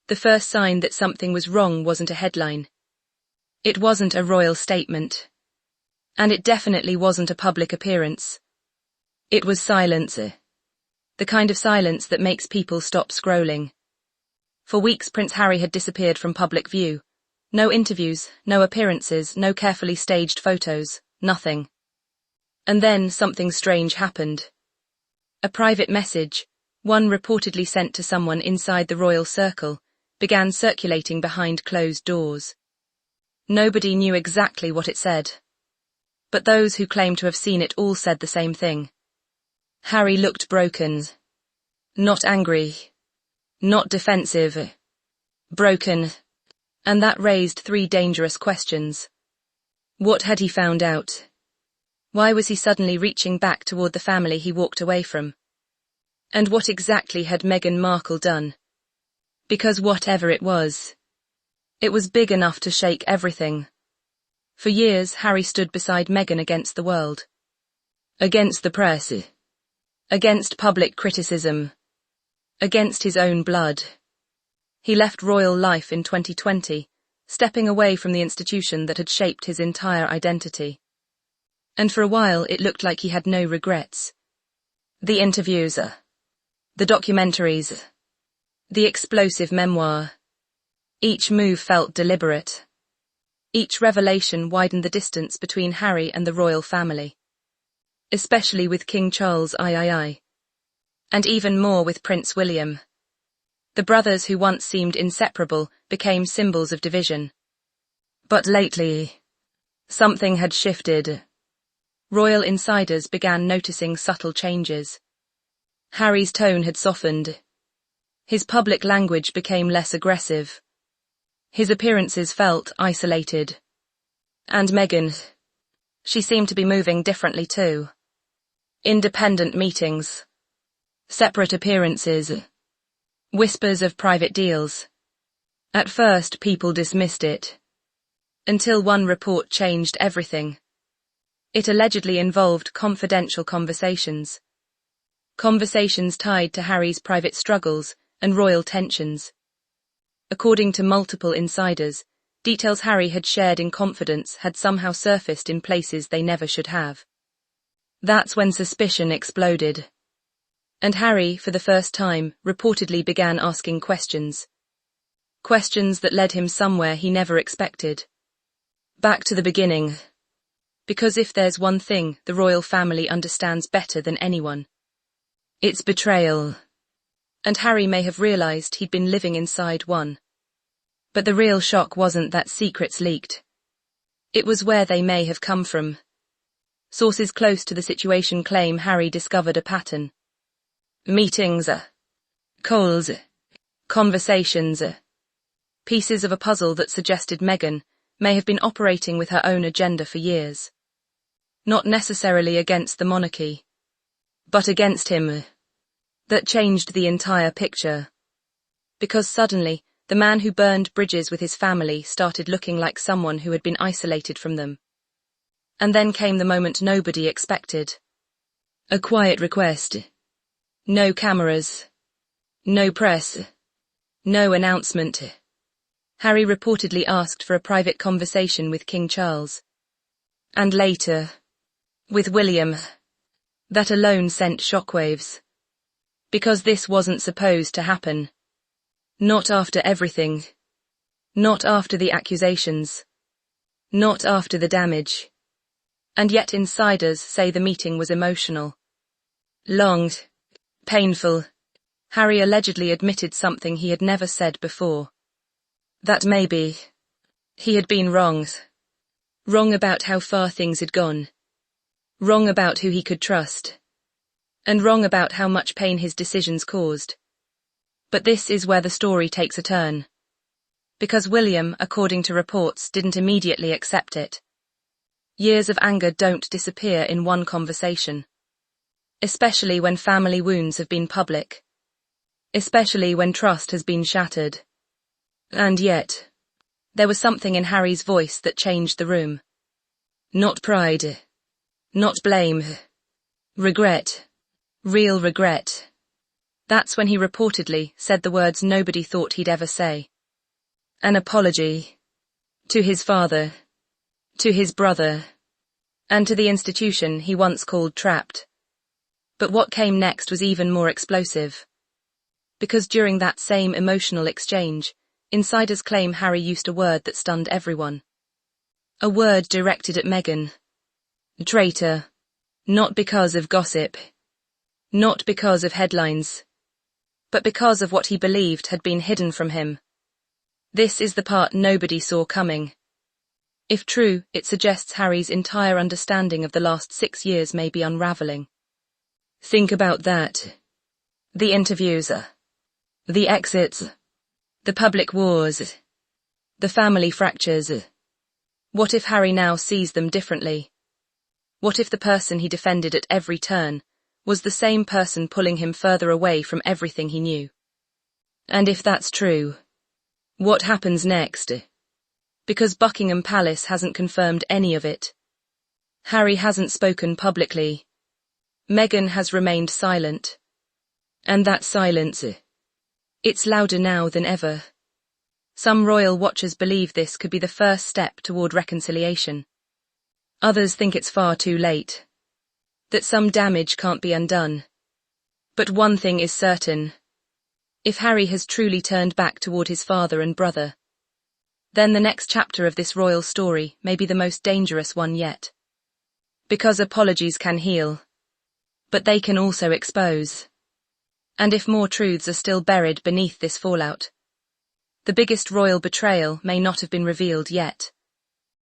The first sign that something was wrong wasn't a headline. It wasn't a royal statement. And it definitely wasn't a public appearance. It was silence. The kind of silence that makes people stop scrolling. For weeks Prince Harry had disappeared from public view. No interviews, no appearances, no carefully staged photos, nothing. And then something strange happened. A private message, one reportedly sent to someone inside the royal circle, began circulating behind closed doors. Nobody knew exactly what it said. But those who claimed to have seen it all said the same thing. Harry looked broken. Not angry. Not defensive. Broken. And that raised 3 dangerous questions. What had he found out? Why was he suddenly reaching back toward the family he walked away from? And what exactly had Meghan Markle done? Because whatever it was big enough to shake everything. For years, Harry stood beside Meghan against the world. Against the press. Against public criticism. Against his own blood. He left royal life in 2020, stepping away from the institution that had shaped his entire identity. And for a while it looked like he had no regrets. The interviews, the documentaries, the explosive memoir. Each move felt deliberate. Each revelation widened the distance between Harry and the royal family. Especially with King Charles III. And even more with Prince William. The brothers who once seemed inseparable became symbols of division. But lately, something had shifted. Royal insiders began noticing subtle changes. Harry's tone had softened. His public language became less aggressive. His appearances felt isolated. And Meghan, she seemed to be moving differently too. Independent meetings. Separate appearances. Whispers of private deals. At first people dismissed it. Until one report changed everything. It allegedly involved confidential conversations. Conversations tied to Harry's private struggles and royal tensions. According to multiple insiders, details Harry had shared in confidence had somehow surfaced in places they never should have. That's when suspicion exploded. And Harry, for the first time, reportedly began asking questions. Questions that led him somewhere he never expected. Back to the beginning. Because if there's one thing the royal family understands better than anyone, it's betrayal. And Harry may have realized he'd been living inside one. But the real shock wasn't that secrets leaked. It was where they may have come from. Sources close to the situation claim Harry discovered a pattern. Meetings, calls, conversations, pieces of a puzzle that suggested Meghan may have been operating with her own agenda for years. Not necessarily against the monarchy, but against him. That changed the entire picture. Because suddenly, the man who burned bridges with his family started looking like someone who had been isolated from them. And then came the moment nobody expected. A quiet request. No cameras. No press. No announcement. Harry reportedly asked for a private conversation with King Charles. And later, with William. That alone sent shockwaves. Because this wasn't supposed to happen. Not after everything. Not after the accusations. Not after the damage. And yet insiders say the meeting was emotional. Long. Painful. Harry allegedly admitted something he had never said before. That maybe he had been wrong. Wrong about how far things had gone. Wrong about who he could trust. And wrong about how much pain his decisions caused. But this is where the story takes a turn. Because William, according to reports, didn't immediately accept it. Years of anger don't disappear in one conversation. Especially when family wounds have been public. Especially when trust has been shattered. And yet, there was something in Harry's voice that changed the room. Not pride. Not blame. Regret. Real regret. That's when he reportedly said the words nobody thought he'd ever say. An apology. To his father. To his brother. And to the institution he once called trapped. But what came next was even more explosive. Because during that same emotional exchange, insiders claim Harry used a word that stunned everyone. A word directed at Meghan. Traitor. Not because of gossip. Not because of headlines. But because of what he believed had been hidden from him. This is the part nobody saw coming. If true, it suggests Harry's entire understanding of the last 6 years may be unraveling. Think about that. The interviews. The exits. The public wars. The family fractures. What if Harry now sees them differently? What if the person he defended at every turn was the same person pulling him further away from everything he knew? And if that's true, what happens next? Because Buckingham Palace hasn't confirmed any of it. Harry hasn't spoken publicly. Meghan has remained silent. And that silence, it's louder now than ever. Some royal watchers believe this could be the first step toward reconciliation. Others think it's far too late. That some damage can't be undone. But one thing is certain. If Harry has truly turned back toward his father and brother, then the next chapter of this royal story may be the most dangerous one yet. Because apologies can heal. But they can also expose. And if more truths are still buried beneath this fallout, the biggest royal betrayal may not have been revealed yet.